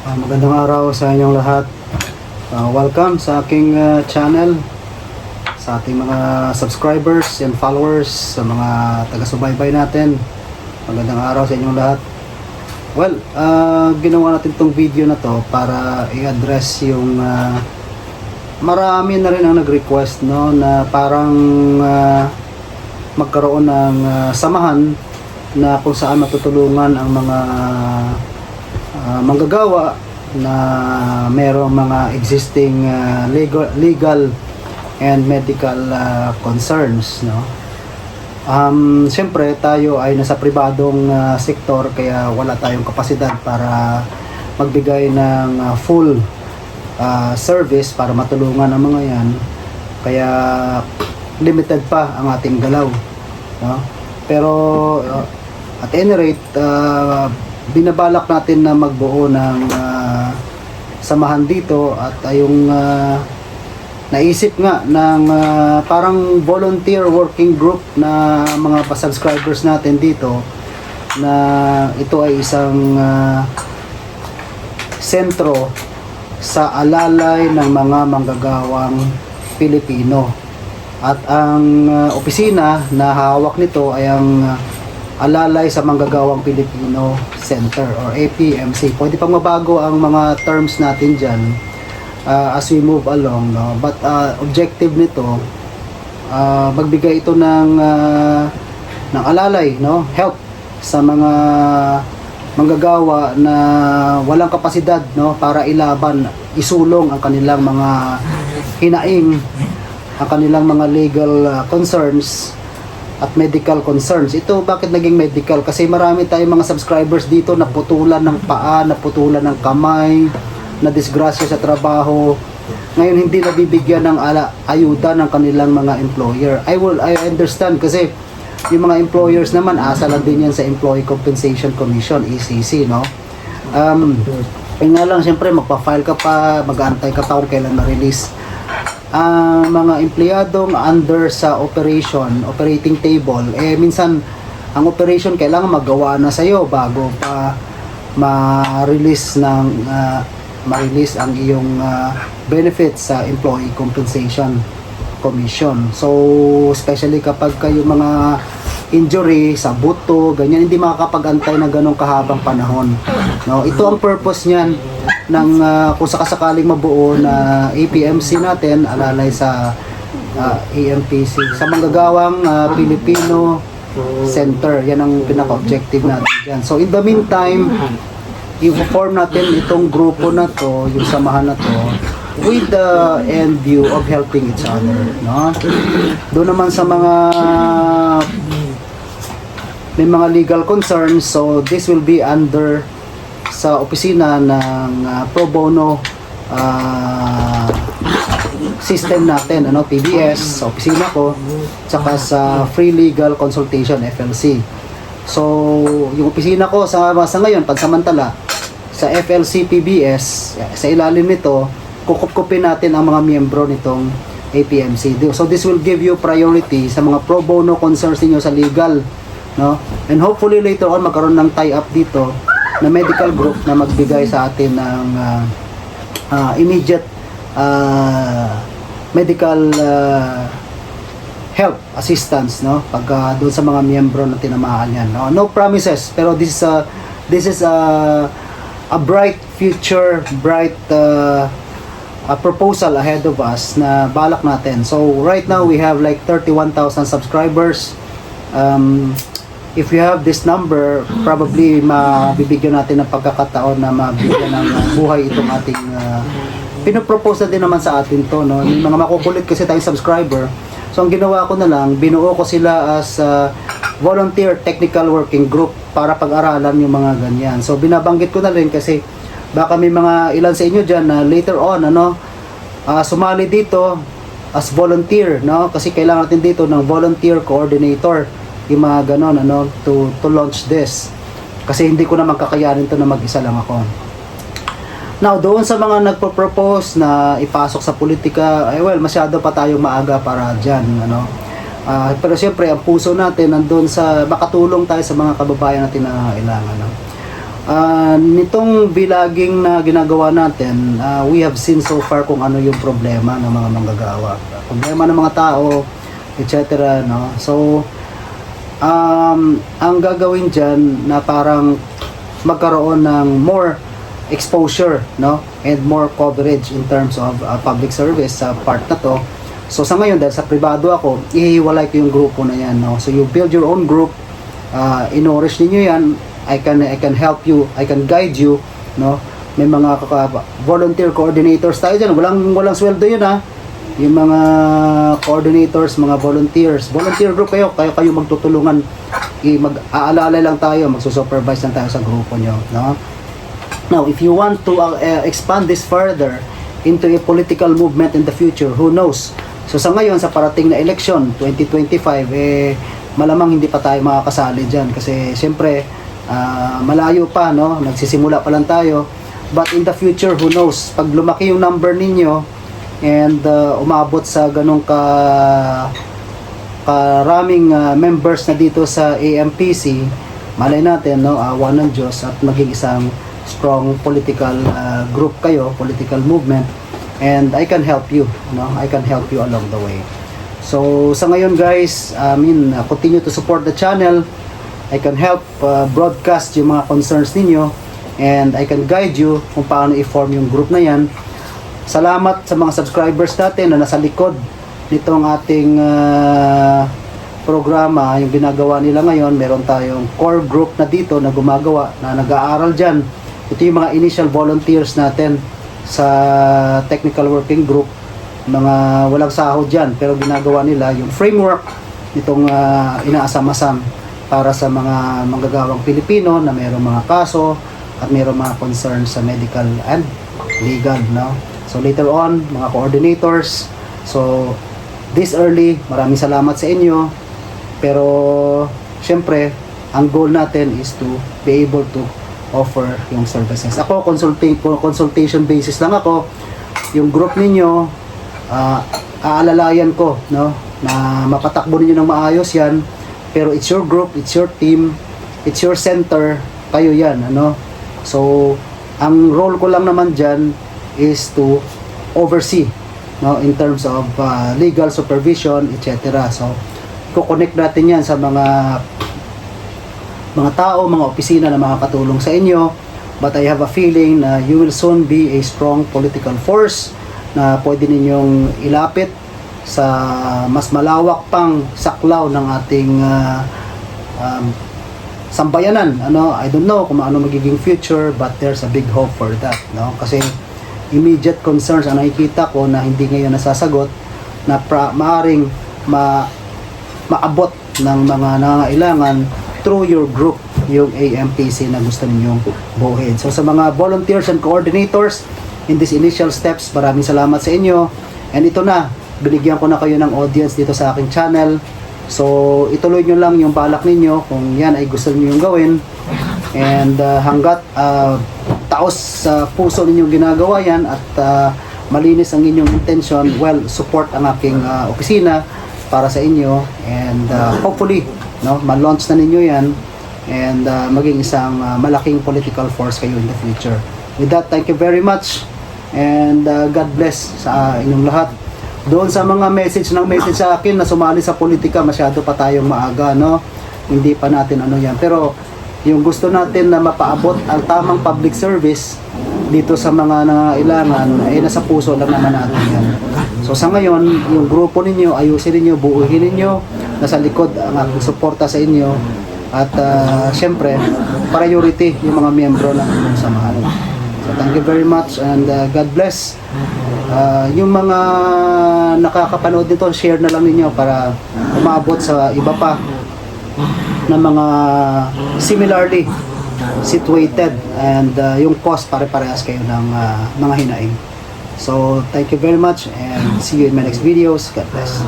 Magandang araw sa inyong lahat. Welcome sa aking channel, sa ating mga subscribers and followers, sa mga taga-subaybay natin. Magandang araw sa inyong lahat. Well, ginawa natin itong video na to para i-address yung marami na rin ang nag-request, no, na parang magkaroon ng samahan na kung saan matutulungan ang mga manggagawa na merong mga existing legal and medical concerns, no. Siyempre tayo ay nasa pribadong sektor, kaya wala tayong kapasidad para magbigay ng full service para matulungan ang mga yan, kaya limited pa ang ating galaw, no. Pero at any rate, binabalak natin na magbuo ng samahan dito at yung naisip nga ng parang volunteer working group na mga subscribers natin dito, na ito ay isang sentro sa alalay ng mga manggagawang Pilipino, at ang opisina na hawak nito ay ang Alalay sa Manggagawang Pilipino Center or APMC. Pwede pang mabago ang mga terms natin dyan as we move along, no? But objective nito, magbigay ito ng alalay, no? Help sa mga manggagawa na walang kapasidad, no? Para ilaban, isulong ang kanilang mga hinaing, ang kanilang mga legal concerns at medical concerns. Ito, bakit naging medical? Kasi marami tayong mga subscribers dito na putulan ng paa, na putulan ng kamay, na disgrasya sa trabaho. Ngayon hindi nabibigyan ng ayuda ng kanilang mga employer. I understand, kasi yung mga employers naman asa lang din yan sa Employee Compensation Commission, ECC, no. Nga lang, siyempre magpa-file ka pa, mag-aantay ka pa kung kailan ma-release ang mga empleyadong under sa operating table. Minsan ang operation kailangan magawa na sa'yo bago pa ma-release ang iyong benefits sa Employee Compensation Commission. So especially kapag kayo mga injury sa buto, ganyan, hindi makakapag-antay ng ganong kahabang panahon, no. Ito ang purpose niyan ng kung sakasakaling mabuo na APMC natin, alalay sa AMPC, sa Manggagawang Pilipino Center. Yan ang pinaka-objective natin dyan. So in the meantime, i-form natin itong grupo na to, yung samahan na to, with the end view of helping each other, no. Doon naman sa mga may mga legal concerns, so this will be under sa opisina ng pro bono system natin, ano, PBS, sa opisina ko, tsaka sa Free Legal Consultation, FLC. So yung opisina ko sa ngayon, pansamantala, sa FLC PBS, sa ilalim nito, kukupkupin natin ang mga miyembro nitong APMC. So this will give you priority sa mga pro bono concerns niyo sa legal, no? And hopefully later on magkaroon ng tie-up dito na medical group na magbigay sa atin ng immediate medical help, assistance, no? Pag doon sa mga miyembro na tinamaan yan, no? No promises, pero this is a bright future, bright proposal ahead of us na balak natin. So right now we have like 31,000 subscribers. If you have this number, probably mabibigyan natin ng pagkakataon na mabigyan ng buhay itong ating pinopropose na din naman sa atin to, no. May mga makukulit kasi tayong subscriber. So ang ginawa ko na lang, binuo ko sila as volunteer technical working group para pag-aralan yung mga ganyan. So binabanggit ko na rin kasi baka may mga ilan sa inyo dyan na later on, ano, sumali dito as volunteer, no, kasi kailangan natin dito ng volunteer coordinator, yung mga ganon, ano, to launch this, kasi hindi ko naman kakayanin to na mag-isa lang ako. Now, doon sa mga nagpo-propose na ipasok sa politika, well, masyado pa tayong maaga para dyan, ano. Pero siyempre, ang puso natin nandun sa makatulong tayo sa mga kababayan natin na kailangan, no? Nitong vlogging na ginagawa natin, we have seen so far kung ano yung problema ng mga manggagawa, problema ng mga tao, etc. No? So, ang gagawin dyan na parang magkaroon ng more exposure, no, and more coverage in terms of public service sa part na to. So sa ngayon, dahil sa privado ako, ihiwalay ko yung grupo na yan, no? So you build your own group, inourish ninyo yan, I can help you, I can guide you, no? May mga volunteer coordinators tayo dyan, walang sweldo yun, ha? Yung mga coordinators, mga volunteer group kayo magtutulungan, mag-aalala lang tayo, magsusupervise lang tayo sa grupo nyo, no? Now, if you want to expand this further into a political movement in the future, who knows? So sa ngayon, sa parating na election 2025, malamang hindi pa tayo makakasali dyan kasi siyempre malayo pa, no? Nagsisimula pa lang tayo, but in the future, who knows? Pag lumaki yung number ninyo and umabot sa ganong karaming members na dito sa AMPC, malay natin, no, awa ng Diyos at maging isang strong political group kayo, political movement, and I can help you, no? I can help you along the way. So sa ngayon guys, continue to support the channel. I can help broadcast yung mga concerns ninyo, and I can guide you kung paano i-form yung group na yan. Salamat sa mga subscribers natin na nasa likod nitong ating programa, yung ginagawa nila ngayon. Meron tayong core group na dito na gumagawa, na nag-aaral dyan. Ito yung mga initial volunteers natin sa technical working group, mga walang sahod dyan, pero ginagawa nila yung framework nitong inaasam-asam para sa mga manggagawang Pilipino na mayroong mga kaso at mayroong mga concerns sa medical and legal, no? So later on, mga coordinators, so this early, maraming salamat sa inyo, pero syempre ang goal natin is to be able to offer yung services. Ako, consultation basis lang ako. Yung group ninyo, aalalayan ko, no, na mapatakbo ninyo ng maayos yan, pero it's your group, it's your team, it's your center, kayo yan, ano. So ang role ko lang naman dyan is to oversee, no, in terms of legal supervision, etc. So i-connect natin yan sa mga tao, mga opisina na makakatulong sa inyo, but I have a feeling na you will soon be a strong political force na pwede ninyong ilapit sa mas malawak pang saklaw ng ating sambayanan, ano. I don't know kung ano magiging future, but there's a big hope for that, no? Kasi immediate concerns ang nakikita ko na hindi ngayon nasasagot, na maaring maabot ng mga nangangailangan through your group, yung AMPC na gusto ninyong buuhin. So sa mga volunteers and coordinators in these initial steps, maraming salamat sa inyo. And ito na, binigyan ko na kayo ng audience dito sa aking channel. So ituloy nyo lang yung balak ninyo kung yan ay gusto niyo yung gawin. And hanggat taos sa puso ninyong ginagawa yan at malinis ang inyong intention, well, support ang aking opisina para sa inyo, and hopefully, no, ma-launch na ninyo yan, and maging isang malaking political force kayo in the future. With that, thank you very much, and God bless sa inyong lahat. Doon sa mga message sa akin na sumali sa politika, masyado pa tayong maaga, no? Hindi pa natin ano yan, pero yung gusto natin na mapaabot ang tamang public service dito sa mga nangailangan, ay nasa puso lang naman natin yan. So sa ngayon, yung grupo ninyo, ayusin ninyo, buuhin ninyo, nasa likod ang aking suporta sa inyo, at syempre, priority yung mga miyembro ng inyong samahan. So thank you very much, and God bless. Yung mga nakakapanood nito, share na lang ninyo para umabot sa iba pa na mga similarly situated, and yung cost pare-parehas kayo ng mga hinaing. So thank you very much, and see you in my next videos. God bless.